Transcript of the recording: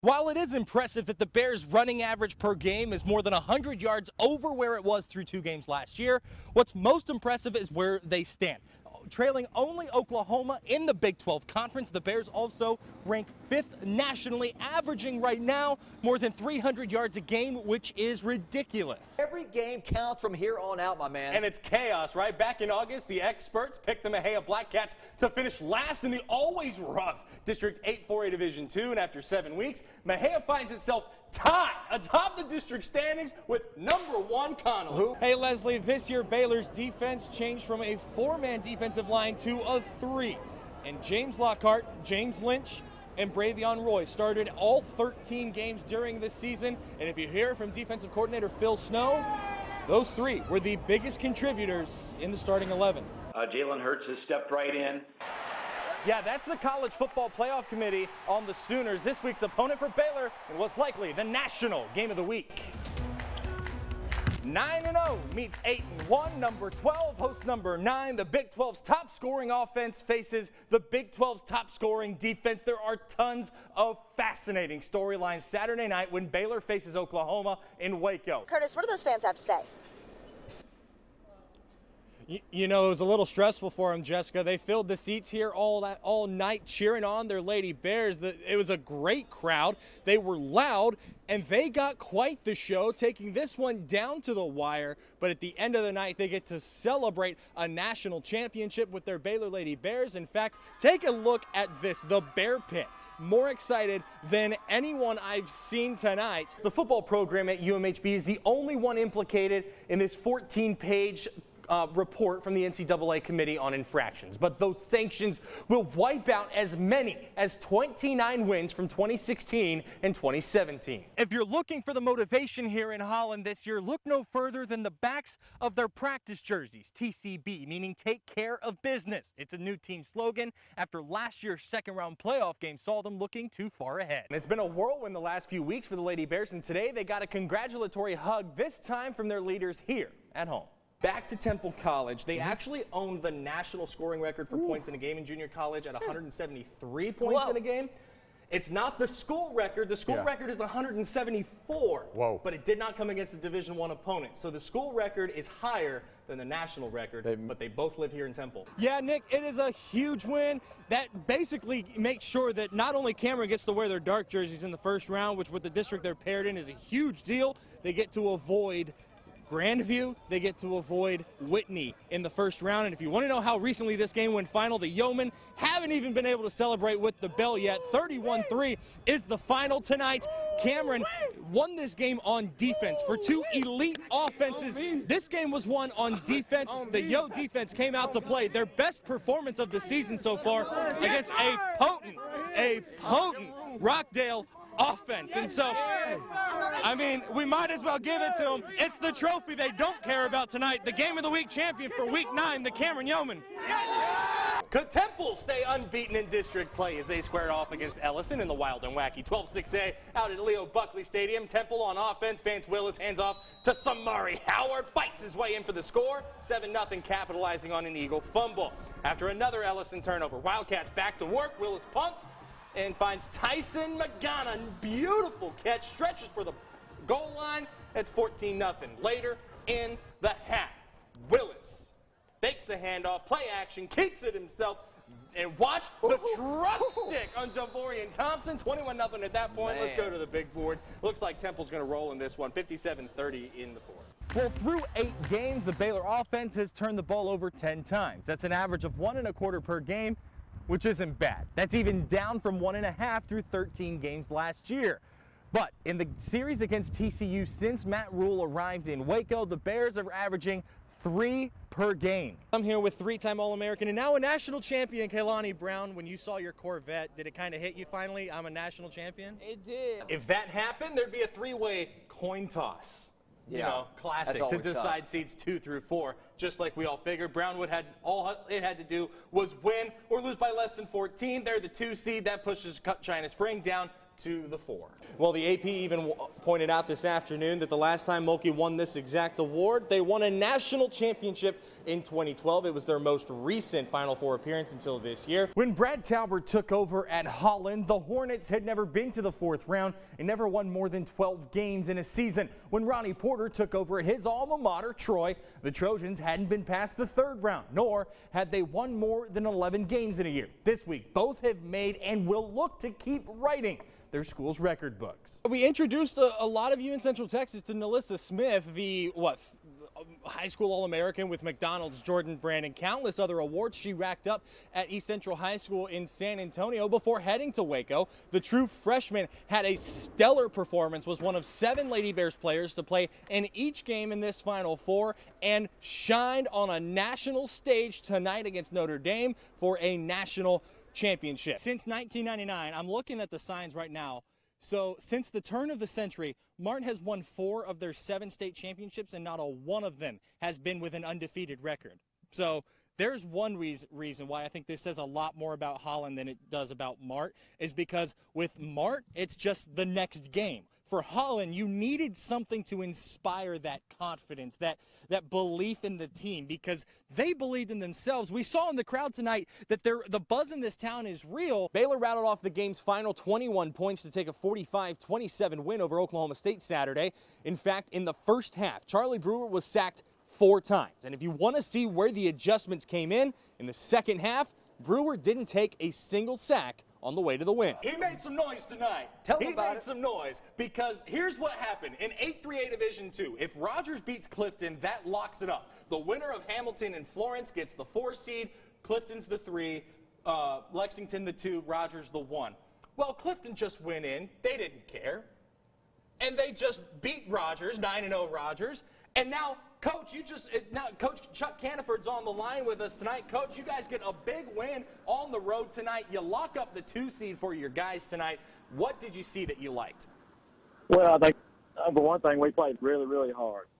While it is impressive that the Bears' running average per game is more than 100 yards over where it was through 2 games last year, what's most impressive is where they stand. Trailing only Oklahoma in the Big 12 Conference, the Bears also rank 5th nationally, averaging right now more than 300 yards a game, which is ridiculous. Every game counts from here on out, my man. And it's chaos, right? Back in August, the experts picked the Mejia Blackcats to finish last in the always rough District 8 4A Division II, and after 7 weeks, Mejia finds itself tied atop the district standings with #1 Connolly. Hey Leslie, this year Baylor's defense changed from a 4-man defensive line to a 3. And James Lockhart, James Lynch, and Bravion Roy started all 13 games during this season. And if you hear from defensive coordinator Phil Snow, those 3 were the biggest contributors in the starting 11. Jalen Hurts has stepped right in. Yeah, that's the College Football Playoff Committee on the Sooners. This week's opponent for Baylor was likely the national game of the week. 9-0 meets 8-1. Number 12 hosts number 9. The Big 12's top scoring offense faces the Big 12's top scoring defense. There are tons of fascinating storylines Saturday night when Baylor faces Oklahoma in Waco. Kurtis, what do those fans have to say? You know, it was a little stressful for them, Jessica. They filled the seats here all night cheering on their Lady Bears. It was a great crowd. They were loud, and they got quite the show, taking this one down to the wire. But at the end of the night, they get to celebrate a national championship with their Baylor Lady Bears. In fact, take a look at this, the Bear Pit. More excited than anyone I've seen tonight. The football program at UMHB is the only one implicated in this 14-page report from the NCAA Committee on Infractions. But those sanctions will wipe out as many as 29 wins from 2016 and 2017. If you're looking for the motivation here in Holland this year, look no further than the backs of their practice jerseys. TCB, meaning take care of business. It's a new team slogan after last year's second-round playoff game saw them looking too far ahead. And it's been a whirlwind the last few weeks for the Lady Bears, and today they got a congratulatory hug, this time from their leaders here at home. Back to Temple College. They actually own the national scoring record for points in a game in junior college at 173 points in a game. It's not the school record. The school record is 174. Whoa. But it did not come against a Division I opponent. So the school record is higher than the national record, but they both live here in Temple. Yeah, Nick, it is a huge win. That basically makes sure that not only Cameron gets to wear their dark jerseys in the first round, which with the district they're paired in is a huge deal, they get to avoid Grandview, they get to avoid Whitney in the first round. And if you want to know how recently this game went final, the Yeomen haven't even been able to celebrate with the bell yet. 31-3 is the final tonight. Cameron won this game on defense for 2 elite offenses. This game was won on defense. The Yo defense came out to play their best performance of the season so far against a potent Rockdale offense. And so, I mean, we might as well give it to them. It's the trophy they don't care about tonight. The Game of the Week champion for Week 9, the Cameron Yeomen. Could Temple stay unbeaten in district play as they squared off against Ellison in the wild and wacky 12-6A out at Leo Buckley Stadium? Temple on offense. Vance Willis hands off to Samari Howard. Fights his way in for the score. 7-0, capitalizing on an Eagle fumble. After another Ellison turnover, Wildcats back to work. Willis pumps and finds Tyson McGannon. Beautiful catch, stretches for the goal line. It's 14-0. Later in the half, Willis fakes the handoff, play action, keeps it himself, and watch the drop stick on Devorian Thompson. 21-0 at that point. Man. Let's go to the big board. Looks like Temple's going to roll in this one. 57-30 in the fourth. Well, through 8 games, the Baylor offense has turned the ball over 10 times. That's an average of 1.25 per game, which isn't bad. That's even down from 1.5 through 13 games last year. But in the series against TCU since Matt Rule arrived in Waco, the Bears are averaging 3 per game. I'm here with 3-time All-American and now a national champion, Kaylani Brown. When you saw your Corvette, did it kind of hit you finally? I'm a national champion? It did. If that happened, there'd be a 3-way coin toss. You know, classic to decide seeds 2 through 4. Just like we all figured, Brownwood had all it had to do was win or lose by less than 14. They're the 2 seed. That pushes China Spring down to the 4. Well, the AP even pointed out this afternoon that the last time Mulkey won this exact award, they won a national championship in 2012. It was their most recent Final Four appearance until this year. When Brad Talbert took over at Holland, the Hornets had never been to the 4th round and never won more than 12 games in a season. When Ronnie Porter took over at his alma mater, Troy, the Trojans hadn't been past the 3rd round, nor had they won more than 11 games in a year. This week, both have made and will look to keep writing their school's record books. We introduced a lot of you in Central Texas to Nalissa Smith, the high school All-American with McDonald's, Jordan Brand, and countless other awards she racked up at East Central High School in San Antonio before heading to Waco. The true freshman had a stellar performance, was one of 7 Lady Bears players to play in each game in this Final Four, and shined on a national stage tonight against Notre Dame for a national championship. Since 1999, I'm looking at the signs right now. So since the turn of the century, Martin has won 4 of their 7 state championships, and not a one of them has been with an undefeated record. So there's one reason why I think this says a lot more about Holland than it does about Mart, is because with Mart, it's just the next game. For Holland, you needed something to inspire that confidence, that belief in the team, because they believed in themselves. We saw in the crowd tonight that the buzz in this town is real. Baylor rattled off the game's final 21 points to take a 45-27 win over Oklahoma State Saturday. In fact, in the first half, Charlie Brewer was sacked 4 times. And if you want to see where the adjustments came in the second half, Brewer didn't take a single sack on the way to the win. He made some noise tonight. Tell me about it. He made some noise because here's what happened. In 8-3A Division II, if Rogers beats Clifton, that locks it up. The winner of Hamilton and Florence gets the 4 seed, Clifton's the 3, Lexington the 2, Rogers the 1. Well, Clifton just went in. They didn't care. And they just beat Rogers, 9-0 Rogers. And now, Coach, Coach Chuck Caniford's on the line with us tonight. Coach, you guys get a big win on the road tonight. You lock up the 2 seed for your guys tonight. What did you see that you liked? Well, I think, for one thing, we played really, really hard.